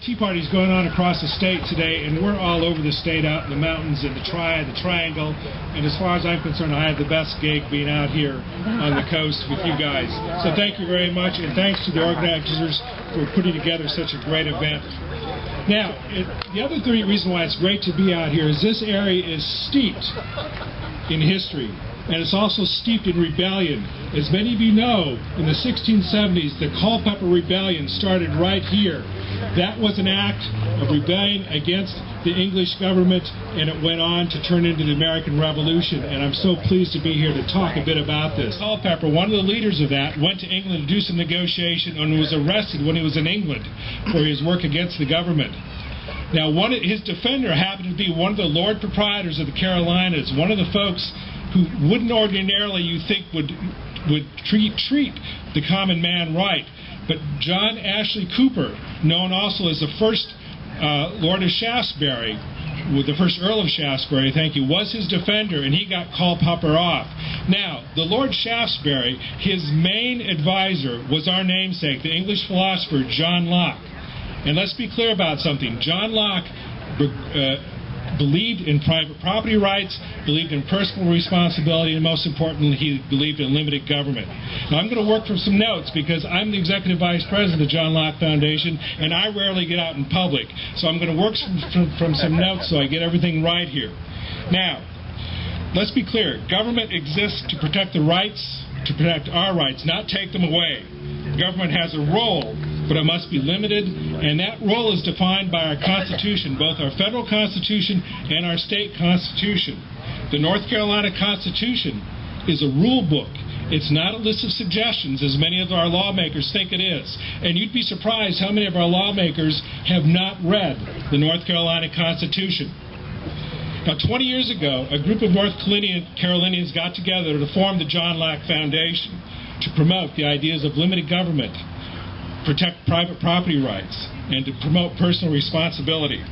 Tea parties going on across the state today, and we're all over the state, out in the mountains, in the Triangle, and as far as I'm concerned, I have the best gig being out here on the coast with you guys. So thank you very much, and thanks to the organizers for putting together such a great event. Now, the other reason why it's great to be out here is this area is steeped in history, and it's also steeped in rebellion. As many of you know, in the 1670s, the Culpeper Rebellion started right here. That was an act of rebellion against the English government, and it went on to turn into the American Revolution, and I'm so pleased to be here to talk a bit about this. Culpeper, one of the leaders of that, went to England to do some negotiation and was arrested when he was in England for his work against the government. Now, his defender happened to be one of the Lord Proprietors of the Carolinas, one of the folks who wouldn't ordinarily, you think, would treat the common man right. But John Ashley Cooper, known also as the first Lord of Shaftesbury, the first Earl of Shaftesbury, thank you, was his defender, and he got Culpeper off. Now, the Lord Shaftesbury, his main advisor was our namesake, the English philosopher John Locke. And let's be clear about something. John Locke believed in private property rights, believed in personal responsibility, and most importantly, he believed in limited government. Now, I'm going to work from some notes because I'm the Executive Vice President of the John Locke Foundation, and I rarely get out in public. So I'm going to work from some notes so I get everything right here. Now, let's be clear. Government exists to protect the rights, to protect our rights, not take them away. Government has a role, but it must be limited, and that role is defined by our Constitution, both our federal Constitution and our state Constitution. The North Carolina Constitution is a rule book. It's not a list of suggestions, as many of our lawmakers think it is. And you'd be surprised how many of our lawmakers have not read the North Carolina Constitution. Now, 20 years ago, a group of North Carolinians got together to form the John Locke Foundation to promote the ideas of limited government, protect private property rights, and to promote personal responsibility.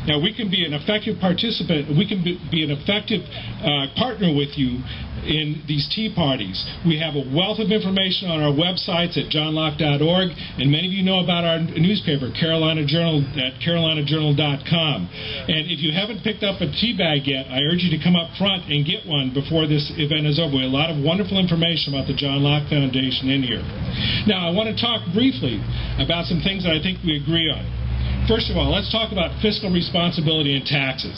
Now, we can be an effective participant, we can be an effective partner with you in these tea parties. We have a wealth of information on our websites at johnlocke.org, and many of you know about our newspaper, Carolina Journal, at carolinajournal.com. And if you haven't picked up a tea bag yet, I urge you to come up front and get one before this event is over. We have a lot of wonderful information about the John Locke Foundation in here. Now, I want to talk briefly about some things that I think we agree on. First of all, let's talk about fiscal responsibility and taxes.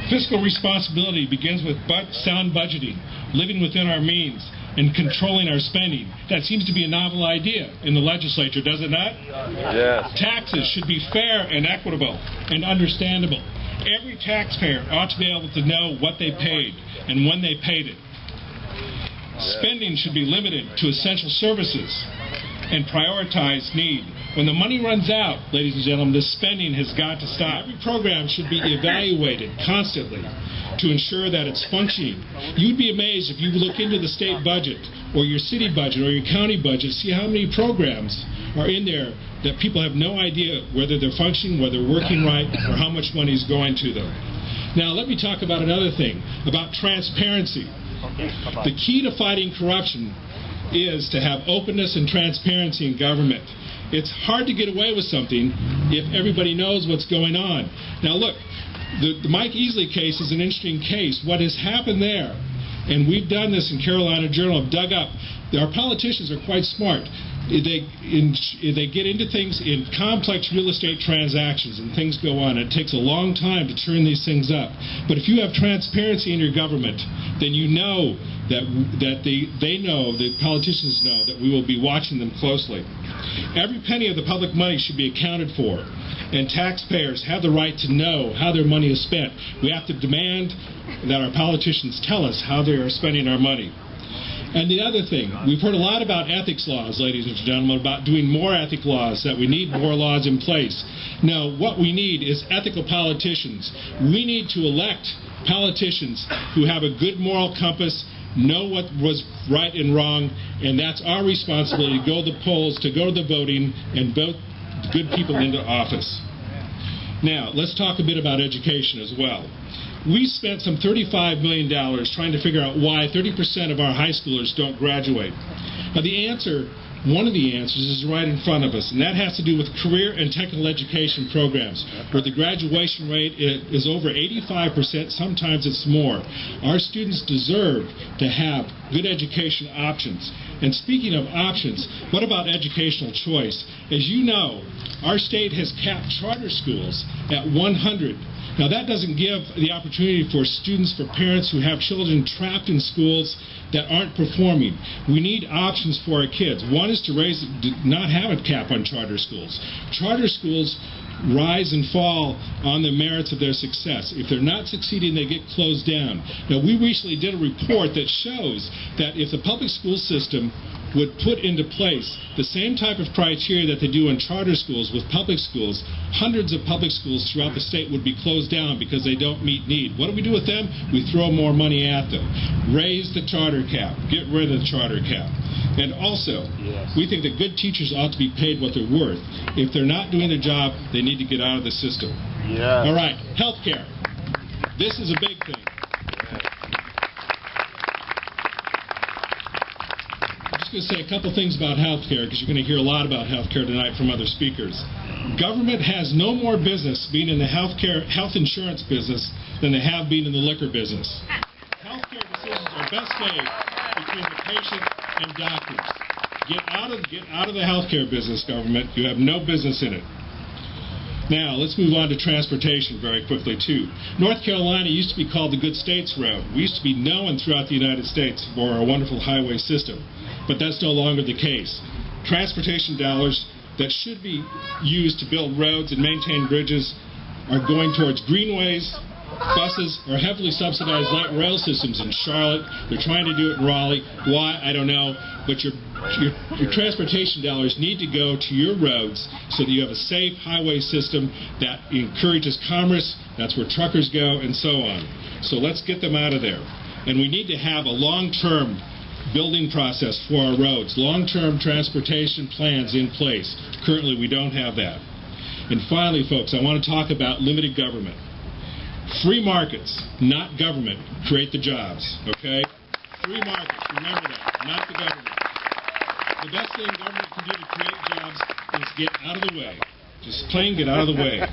Fiscal responsibility begins with sound budgeting, living within our means, and controlling our spending. That seems to be a novel idea in the legislature, does it not? Yes. Taxes should be fair and equitable and understandable. Every taxpayer ought to be able to know what they paid and when they paid it. Spending should be limited to essential services and prioritize need. When the money runs out, ladies and gentlemen, the spending has got to stop. Every program should be evaluated constantly to ensure that it's functioning. You'd be amazed if you look into the state budget or your city budget or your county budget, see how many programs are in there that people have no idea whether they're functioning, whether they're working right, or how much money is going to them. Now, let me talk about another thing, about transparency. The key to fighting corruption is to have openness and transparency in government. It's hard to get away with something if everybody knows what's going on. Now look, the Mike Easley case is an interesting case. What has happened there, and we've done this in Carolina Journal, have dug up, our politicians are quite smart. They get into things in complex real estate transactions, and things go on. It takes a long time to turn these things up. But if you have transparency in your government, then you know that they know, the politicians know, that we will be watching them closely. Every penny of the public money should be accounted for, and taxpayers have the right to know how their money is spent. We have to demand that our politicians tell us how they are spending our money. And the other thing, we've heard a lot about ethics laws, ladies and gentlemen, about doing more ethics laws, that we need more laws in place. No, what we need is ethical politicians. We need to elect politicians who have a good moral compass, know what was right and wrong, and that's our responsibility to go to the polls, to go to the voting, and vote good people into office. Now, let's talk a bit about education as well. We spent some $35 million trying to figure out why 30% of our high schoolers don't graduate. Now, the answer One of the answers is right in front of us, and that has to do with career and technical education programs, where the graduation rate is over 85%, sometimes it's more. Our students deserve to have good education options. And speaking of options, what about educational choice? As you know, our state has capped charter schools at 100. Now, that doesn't give the opportunity for students, for parents who have children trapped in schools that aren't performing. We need options for our kids. One is to not have a cap on charter schools. Charter schools rise and fall on the merits of their success. If they're not succeeding, they get closed down. Now, we recently did a report that shows that if the public school system would put into place the same type of criteria that they do in charter schools with public schools, hundreds of public schools throughout the state would be closed down because they don't meet need. What do we do with them? We throw more money at them. Raise the charter cap. Get rid of the charter cap. And also, we think that good teachers ought to be paid what they're worth. If they're not doing their job, they need to get out of the system. All right, health care. This is a big thing. I'm just going to say a couple things about health care, because you're going to hear a lot about health care tonight from other speakers. Government has no more business being in the health insurance business than they have been in the liquor business. Health care decisions are best made between the patient and doctors. Get out of the health care business, government. You have no business in it. Now, let's move on to transportation very quickly, too. North Carolina used to be called the Good States Road. We used to be known throughout the United States for our wonderful highway system, but that's no longer the case. Transportation dollars that should be used to build roads and maintain bridges are going towards greenways, buses, or heavily subsidized light rail systems in Charlotte. They're trying to do it in Raleigh. Why? I don't know. But your transportation dollars need to go to your roads so that you have a safe highway system that encourages commerce. That's where truckers go, and so on. So let's get them out of there. And we need to have a long-term building process for our roads, long-term transportation plans in place. Currently, we don't have that. And finally, folks, I want to talk about limited government. Free markets, not government, create the jobs, okay? Free markets, remember that, not the government. The best thing government can do to create jobs is get out of the way. Just plain get out of the way.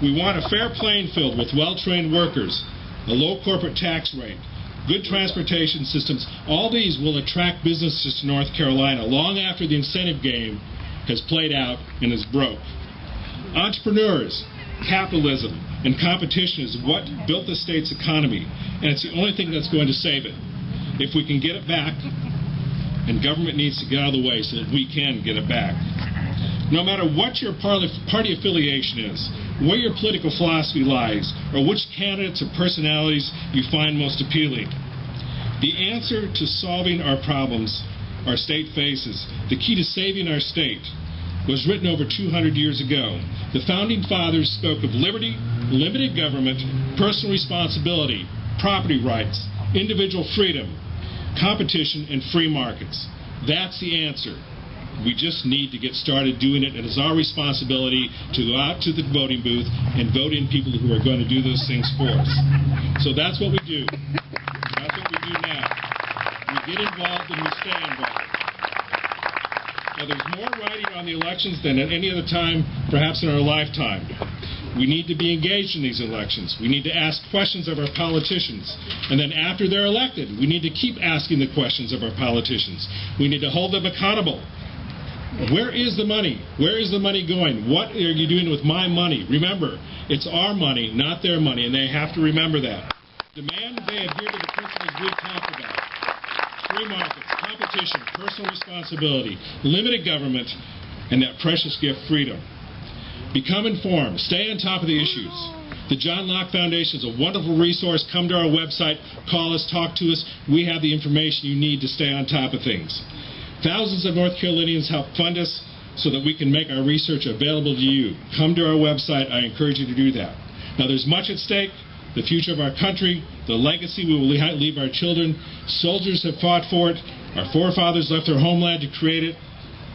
We want a fair playing field with well-trained workers, a low corporate tax rate, good transportation systems. All these will attract businesses to North Carolina long after the incentive game has played out and is broke. Entrepreneurs, capitalism, and competition is what built the state's economy, and it's the only thing that's going to save it. If we can get it back, and government needs to get out of the way so that we can get it back. No matter what your party affiliation is, where your political philosophy lies, or which candidates or personalities you find most appealing, the answer to solving our problems our state faces, the key to saving our state, was written over 200 years ago. The Founding Fathers spoke of liberty, limited government, personal responsibility, property rights, individual freedom, competition, and free markets. That's the answer. We just need to get started doing it. It is our responsibility to go out to the voting booth and vote in people who are going to do those things for us. So that's what we do. That's what we do now. We get involved and we stay involved. Now, there's more writing on the elections than at any other time, perhaps in our lifetime. We need to be engaged in these elections. We need to ask questions of our politicians. And then after they're elected, we need to keep asking the questions of our politicians. We need to hold them accountable. Where is the money? Where is the money going? What are you doing with my money? Remember, it's our money, not their money, and they have to remember that. Demand they adhere to the principles we talked about. Free markets, competition, personal responsibility, limited government, and that precious gift, freedom. Become informed. Stay on top of the issues. The John Locke Foundation is a wonderful resource. Come to our website, call us, talk to us. We have the information you need to stay on top of things. Thousands of North Carolinians help fund us so that we can make our research available to you. Come to our website. I encourage you to do that. Now, there's much at stake. The future of our country, the legacy we will leave our children. Soldiers have fought for it. Our forefathers left their homeland to create it.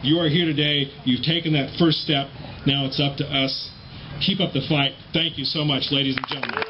You are here today. You've taken that first step. Now it's up to us. Keep up the fight. Thank you so much, ladies and gentlemen.